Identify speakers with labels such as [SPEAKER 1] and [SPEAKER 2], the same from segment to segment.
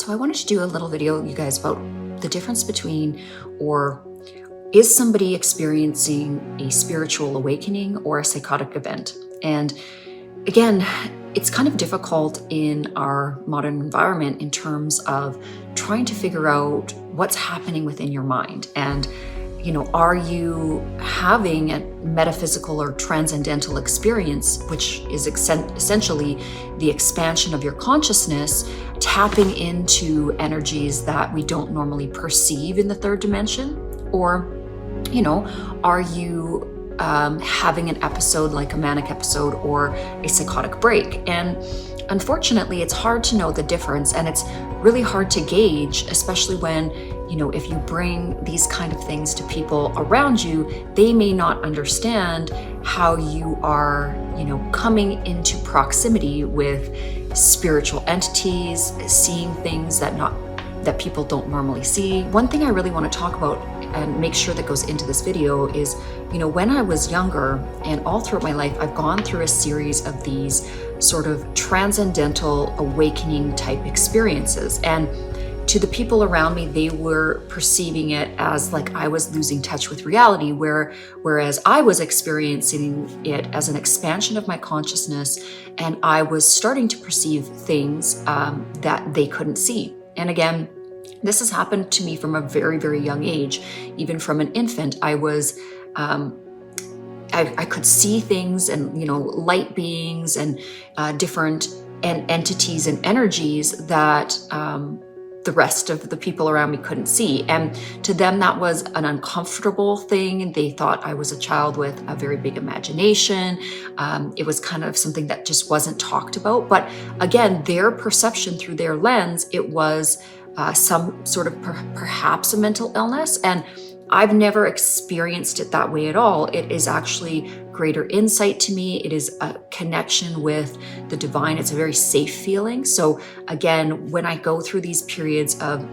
[SPEAKER 1] So I wanted to do a little video, you guys, about the difference between, or is somebody experiencing a spiritual awakening or a psychotic event? And again, it's kind of difficult in our modern environment in terms of trying to figure out what's happening within your mind. And, are you having a metaphysical or transcendental experience, which is essentially the expansion of your consciousness, tapping into energies that we don't normally perceive in the third dimension? Or, are you having an episode like a manic episode or a psychotic break? And unfortunately, it's hard to know the difference, and it's really hard to gauge, especially when, if you bring these kind of things to people around you, they may not understand how you are, coming into proximity with spiritual entities, seeing things that people don't normally see. One thing I really want to talk about and make sure that goes into this video is, when I was younger and all throughout my life, I've gone through a series of these sort of transcendental awakening type experiences. And to the people around me, they were perceiving it as like I was losing touch with reality, whereas I was experiencing it as an expansion of my consciousness, and I was starting to perceive things that they couldn't see. And again, this has happened to me from a very, very young age. Even from an infant, I was, I could see things and, light beings and different entities and energies that the rest of the people around me couldn't see. And to them, that was an uncomfortable thing. And they thought I was a child with a very big imagination. It was kind of something that just wasn't talked about. But again, their perception through their lens, it was some sort of perhaps a mental illness. And I've never experienced it that way at all. It is actually greater insight to me. It is a connection with the divine. It's a very safe feeling. So again, when I go through these periods of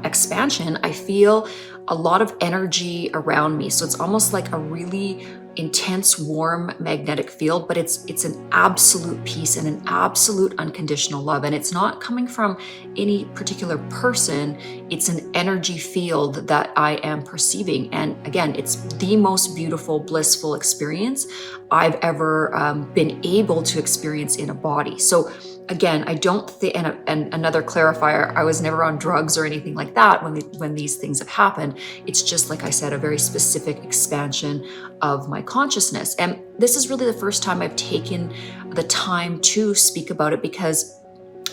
[SPEAKER 1] expansion, I feel a lot of energy around me. So it's almost like a really intense, warm magnetic field, but it's an absolute peace and an absolute unconditional love. And it's not coming from any particular person. It's an energy field that I am perceiving. And again, it's the most beautiful, blissful experience I've ever been able to experience in a body. So again, I don't think, and another clarifier, I was never on drugs or anything like that when these things have happened. It's just, like I said, a very specific expansion of my consciousness. And this is really the first time I've taken the time to speak about it, because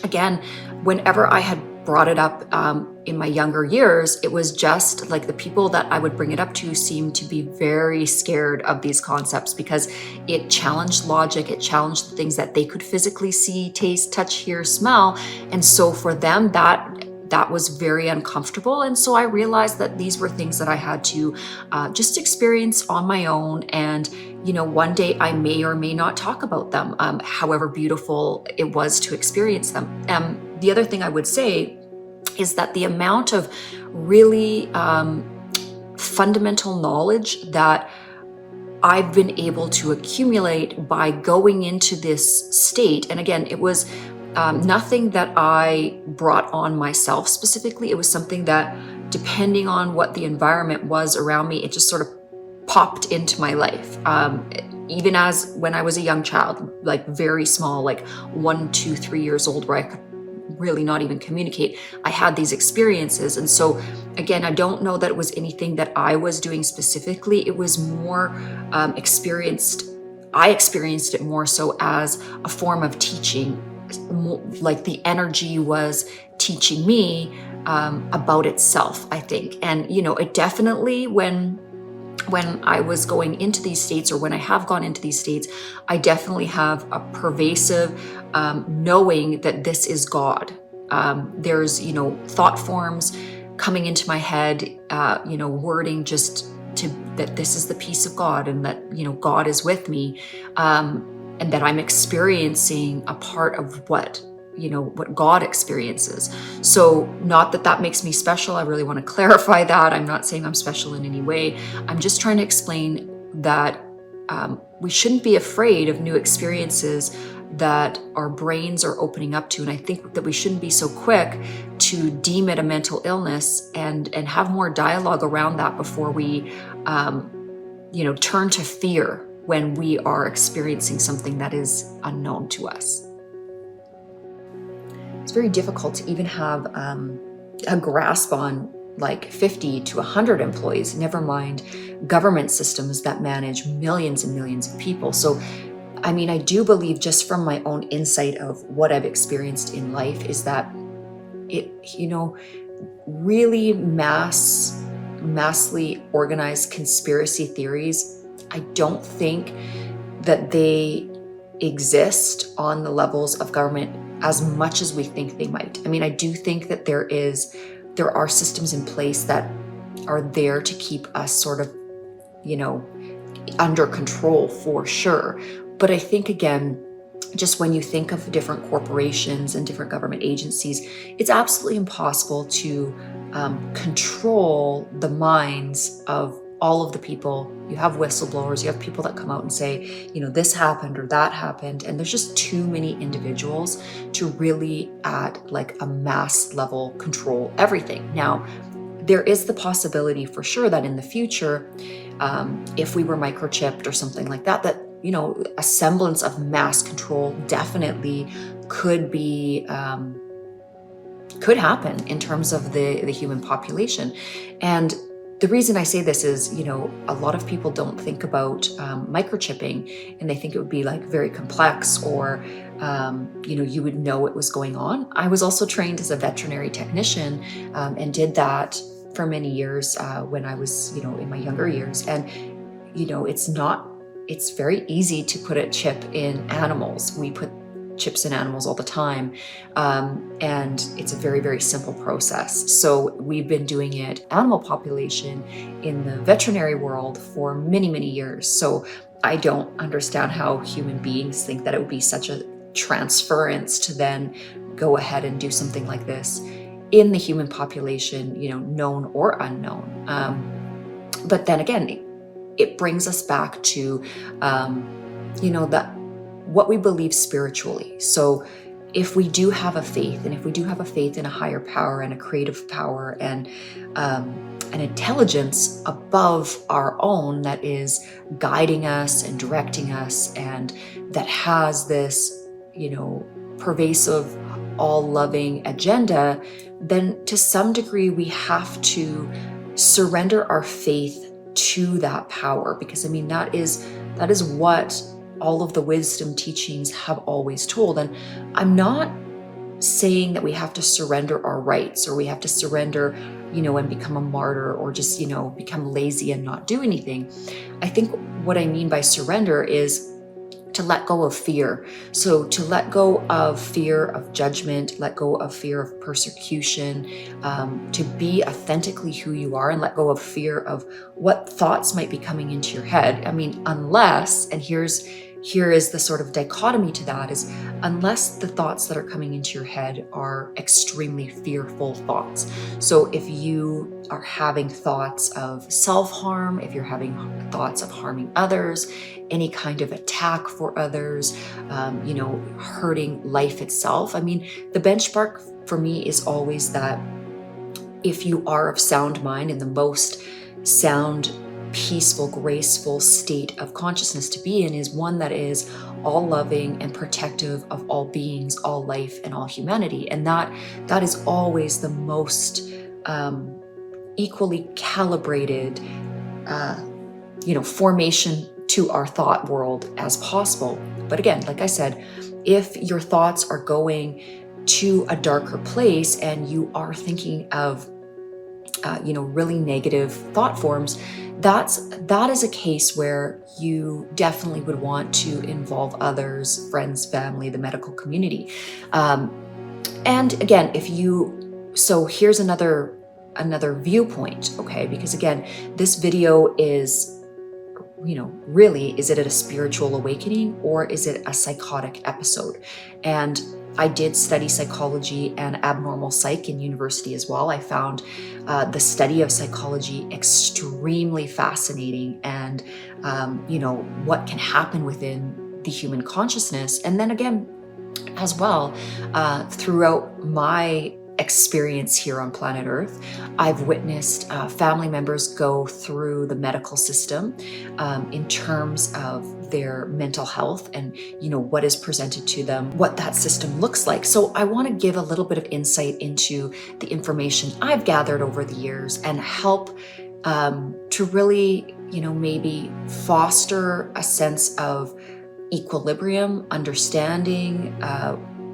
[SPEAKER 1] again, whenever I had brought it up in my younger years, it was just like the people that I would bring it up to seemed to be very scared of these concepts, because it challenged logic, it challenged the things that they could physically see, taste, touch, hear, smell. And so for them, that was very uncomfortable. And so I realized that these were things that I had to just experience on my own. And one day I may or may not talk about them, however beautiful it was to experience them. The other thing I would say is that the amount of really fundamental knowledge that I've been able to accumulate by going into this state, and again, it was nothing that I brought on myself specifically. It was something that, depending on what the environment was around me, it just sort of popped into my life. Even as when I was a young child, like very small, like 1, 2, 3 years old, where I could really not even communicate, I had these experiences. And so again, I don't know that it was anything that I was doing specifically. It was more I experienced it more so as a form of teaching. Like the energy was teaching me about itself, I think. And it definitely, when I was going into these states, or when I have gone into these states, I definitely have a pervasive knowing that this is God. There's thought forms coming into my head, wording just to that this is the peace of God, and that God is with me, and that I'm experiencing a part of what God experiences. So not that makes me special. I really want to clarify that. I'm not saying I'm special in any way. I'm just trying to explain that we shouldn't be afraid of new experiences that our brains are opening up to. And I think that we shouldn't be so quick to deem it a mental illness, and have more dialogue around that before we, turn to fear when we are experiencing something that is unknown to us. It's very difficult to even have a grasp on like 50 to 100 employees, never mind government systems that manage millions and millions of people. So, I mean, I do believe, just from my own insight of what I've experienced in life, is that it, really massively organized conspiracy theories, I don't think that they exist on the levels of government as much as we think they might. I mean, I do think that there are systems in place that are there to keep us sort of, under control, for sure. But I think, again, just when you think of different corporations and different government agencies, it's absolutely impossible to control the minds of all of the people. You have whistleblowers, you have people that come out and say, this happened or that happened. And there's just too many individuals to really, at like a mass level, control everything. Now, there is the possibility for sure that in the future, if we were microchipped or something like that, a semblance of mass control definitely could happen in terms of the human population. And the reason I say this is, a lot of people don't think about microchipping, and they think it would be like very complex, or, you would know what was going on. I was also trained as a veterinary technician, and did that for many years when I was, in my younger years. And, it's very easy to put a chip in animals. We put chips in animals all the time. And it's a very, very simple process. So we've been doing it animal population in the veterinary world for many, many years. So I don't understand how human beings think that it would be such a transference to then go ahead and do something like this in the human population, known or unknown. But then again, it brings us back to, what we believe spiritually. So if we do have a faith, and if we do have a faith in a higher power and a creative power and an intelligence above our own that is guiding us and directing us, and that has this, pervasive, all-loving agenda, then to some degree we have to surrender our faith to that power, because that is what all of the wisdom teachings have always told. And I'm not saying that we have to surrender our rights, or we have to surrender, and become a martyr, or just, become lazy and not do anything. I think what I mean by surrender is to let go of fear. So to let go of fear of judgment, let go of fear of persecution, to be authentically who you are, and let go of fear of what thoughts might be coming into your head. Unless, and here is the sort of dichotomy to that, is unless the thoughts that are coming into your head are extremely fearful thoughts. So if you are having thoughts of self-harm, if you're having thoughts of harming others, any kind of attack for others, hurting life itself. The benchmark for me is always that if you are of sound mind, in the most sound, peaceful, graceful state of consciousness to be in, is one that is all loving and protective of all beings, all life, and all humanity. And that is always the most equally calibrated, formation to our thought world as possible. But again, like I said, if your thoughts are going to a darker place, and you are thinking of really negative thought forms, that is a case where you definitely would want to involve others, friends, family, the medical community. And again, so here's another viewpoint, okay? Because again, this video is, really, is it a spiritual awakening, or is it a psychotic episode? And I did study psychology and abnormal psych in university as well. I found the study of psychology extremely fascinating, and what can happen within the human consciousness. And then again, as well, throughout my experience here on planet Earth, I've witnessed family members go through the medical system in terms of their mental health and what is presented to them, what that system looks like. So I want to give a little bit of insight into the information I've gathered over the years and help to really maybe foster a sense of equilibrium, understanding,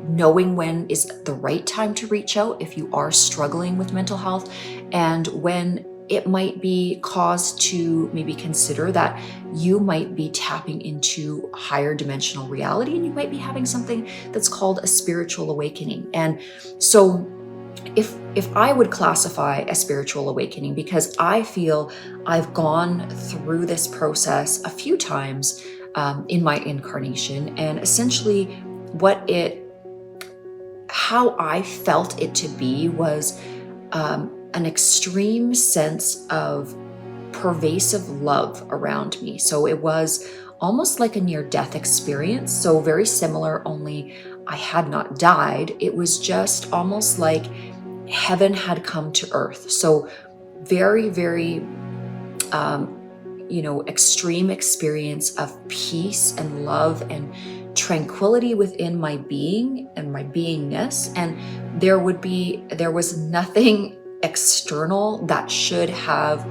[SPEAKER 1] knowing when is the right time to reach out if you are struggling with mental health, and when it might be cause to maybe consider that you might be tapping into higher dimensional reality and you might be having something that's called a spiritual awakening. And so if I would classify a spiritual awakening, because I feel I've gone through this process a few times in my incarnation, and essentially how I felt it to be was an extreme sense of pervasive love around me. So it was almost like a near-death experience. So very similar, only I had not died. It was just almost like heaven had come to earth. So very, very extreme experience of peace and love and tranquility within my being and my beingness. And there was nothing external that should have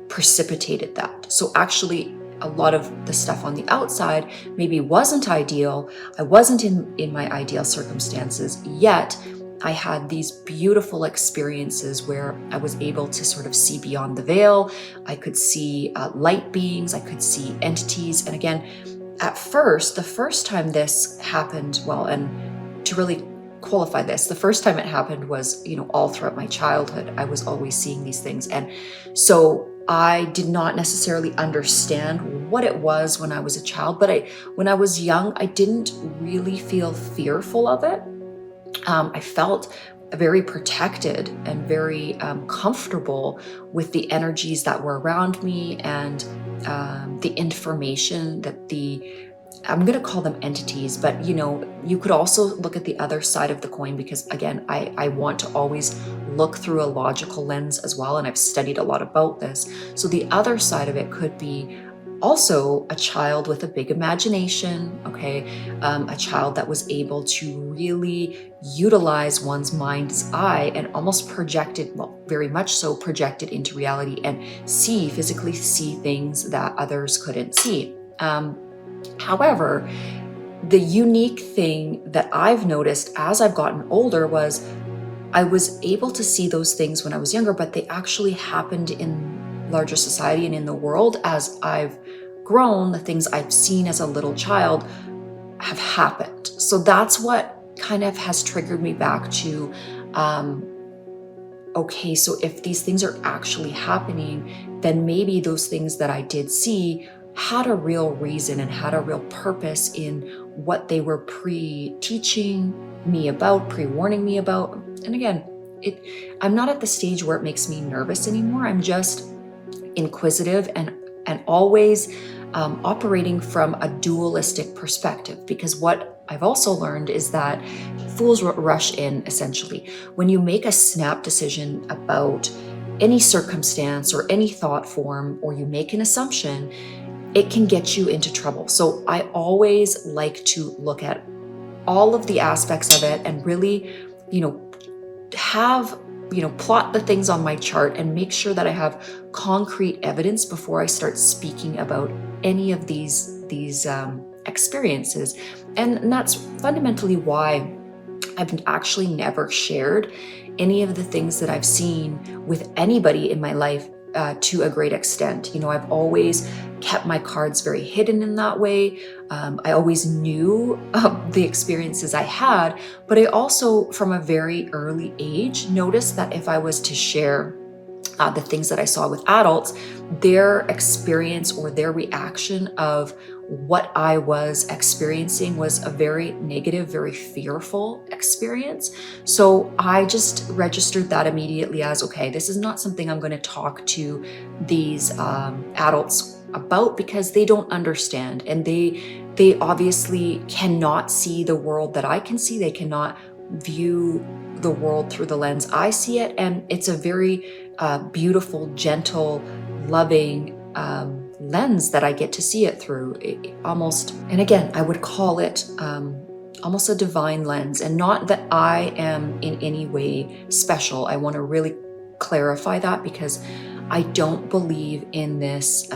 [SPEAKER 1] precipitated that. So actually, a lot of the stuff on the outside maybe wasn't ideal. I wasn't in my ideal circumstances, yet I had these beautiful experiences where I was able to sort of see beyond the veil. I could see light beings, I could see entities. And again, at first, the first time this happened, and to really qualify this, the first time it happened was, all throughout my childhood, I was always seeing these things. And so I did not necessarily understand what it was when I was a child, but when I was young, I didn't really feel fearful of it. I felt very protected and very comfortable with the energies that were around me and the information that I'm going to call them entities, but you could also look at the other side of the coin, because again, I want to always look through a logical lens as well. And I've studied a lot about this. So the other side of it could be also a child with a big imagination, okay? A child that was able to really utilize one's mind's eye and almost very much so projected into reality and physically see things that others couldn't see. However, the unique thing that I've noticed as I've gotten older was I was able to see those things when I was younger, but they actually happened in larger society and in the world. As I've grown, the things I've seen as a little child have happened. So that's what kind of has triggered me back to, okay, so if these things are actually happening, then maybe those things that I did see had a real reason and had a real purpose in what they were pre-teaching me about, pre-warning me about. And again, I'm not at the stage where it makes me nervous anymore. I'm just inquisitive and always operating from a dualistic perspective, because what I've also learned is that fools rush in, essentially. When you make a snap decision about any circumstance or any thought form, or you make an assumption, it can get you into trouble. So I always like to look at all of the aspects of it and really, plot the things on my chart and make sure that I have concrete evidence before I start speaking about any of these experiences. And that's fundamentally why I've actually never shared any of the things that I've seen with anybody in my life to a great extent. I've always kept my cards very hidden in that way. I always knew the experiences I had, but I also, from a very early age, noticed that if I was to share the things that I saw with adults, their experience or their reaction of what I was experiencing was a very negative, very fearful experience. So I just registered that immediately as, okay, this is not something I'm going to talk to these adults about, because they don't understand, and they obviously cannot see the world that I can see. They cannot view the world through the lens I see it, and it's a very beautiful, gentle, loving lens that I get to see it through. Almost, and again, I would call it almost a divine lens, and not that I am in any way special. I want to really clarify that, because I don't believe in this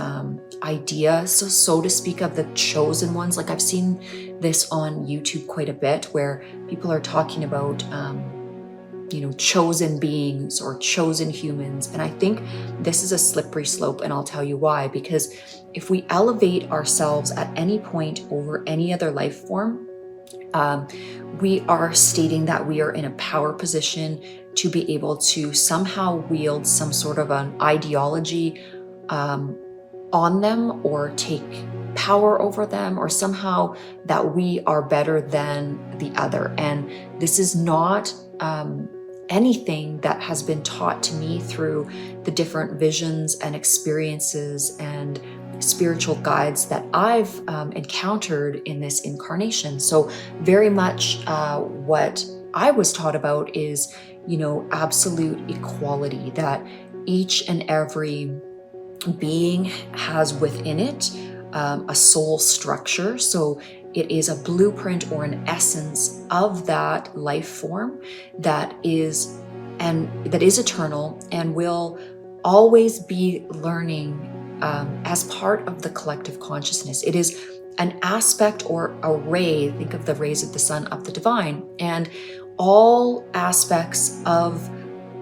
[SPEAKER 1] idea, so to speak, of the chosen ones. Like, I've seen this on YouTube quite a bit, where people are talking about chosen beings or chosen humans. And I think this is a slippery slope, and I'll tell you why. Because if we elevate ourselves at any point over any other life form, we are stating that we are in a power position to be able to somehow wield some sort of an ideology on them, or take power over them, or somehow that we are better than the other. And this is not anything that has been taught to me through the different visions and experiences and spiritual guides that I've encountered in this incarnation. So very much what I was taught about is, absolute equality, that each and every being has within it a soul structure. So it is a blueprint or an essence of that life form that is eternal and will always be learning as part of the collective consciousness. It is an aspect or a ray, think of the rays of the sun, of the divine, and all aspects of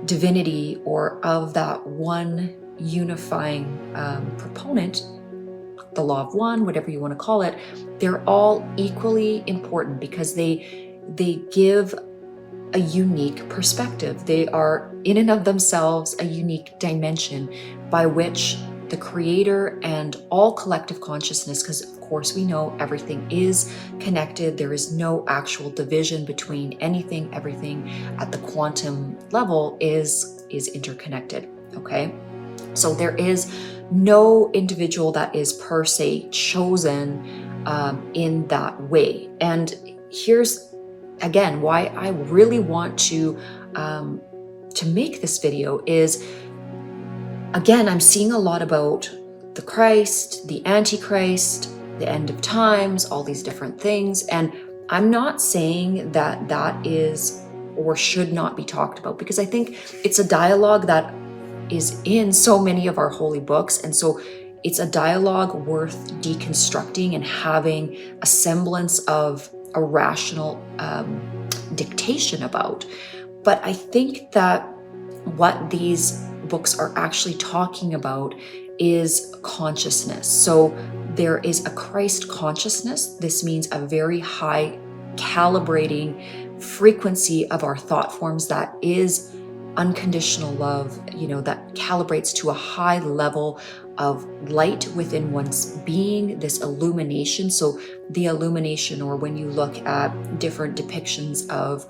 [SPEAKER 1] divinity or of that one unifying proponent, the law of one, whatever you want to call it, they're all equally important, because they give a unique perspective. They are in and of themselves a unique dimension by which the creator and all collective consciousness, because of course we know everything is connected. There is no actual division between anything. Everything at the quantum level is interconnected. Okay, so there is no individual that is per se chosen in that way. And here's again why I really want to make this video is, again, I'm seeing a lot about the Christ, the Antichrist, the end of times, all these different things. And I'm not saying that that is or should not be talked about, because I think it's a dialogue that is in so many of our holy books. And so it's a dialogue worth deconstructing and having a semblance of a rational dictation about. But I think that what these books are actually talking about is consciousness. So there is a Christ consciousness. This means a very high calibrating frequency of our thought forms that is unconditional love, that calibrates to a high level of light within one's being, this illumination. So the illumination, or when you look at different depictions of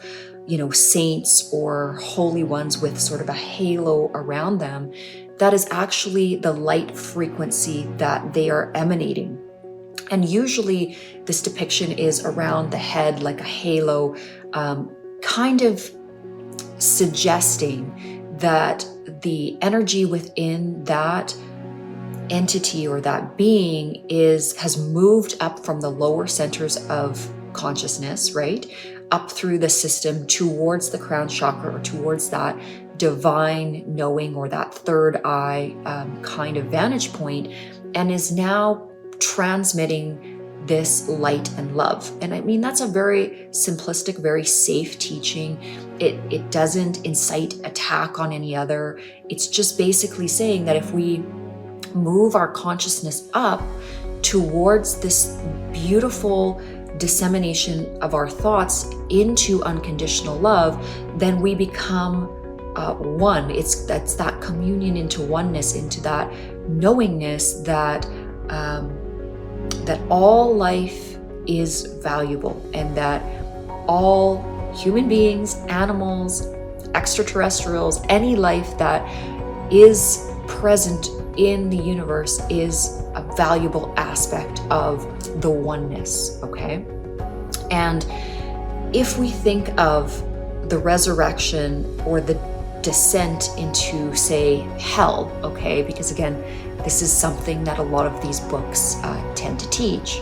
[SPEAKER 1] saints or holy ones with sort of a halo around them, that is actually the light frequency that they are emanating. And usually this depiction is around the head, like a halo, kind of suggesting that the energy within that entity or that being has moved up from the lower centers of consciousness, right, up through the system towards the crown chakra, or towards that divine knowing, or that third eye kind of vantage point, and is now transmitting this light and love. And I mean, that's a very simplistic, very safe teaching. It doesn't incite attack on any other. It's just basically saying that if we move our consciousness up towards this beautiful dissemination of our thoughts into unconditional love, then we become one. That's that communion into oneness, into that knowingness that that all life is valuable, and that all human beings, animals, extraterrestrials, any life that is present in the universe is a valuable aspect of the oneness, okay? And if we think of the resurrection or the descent into, say, hell, okay, because again, this is something that a lot of these books tend to teach.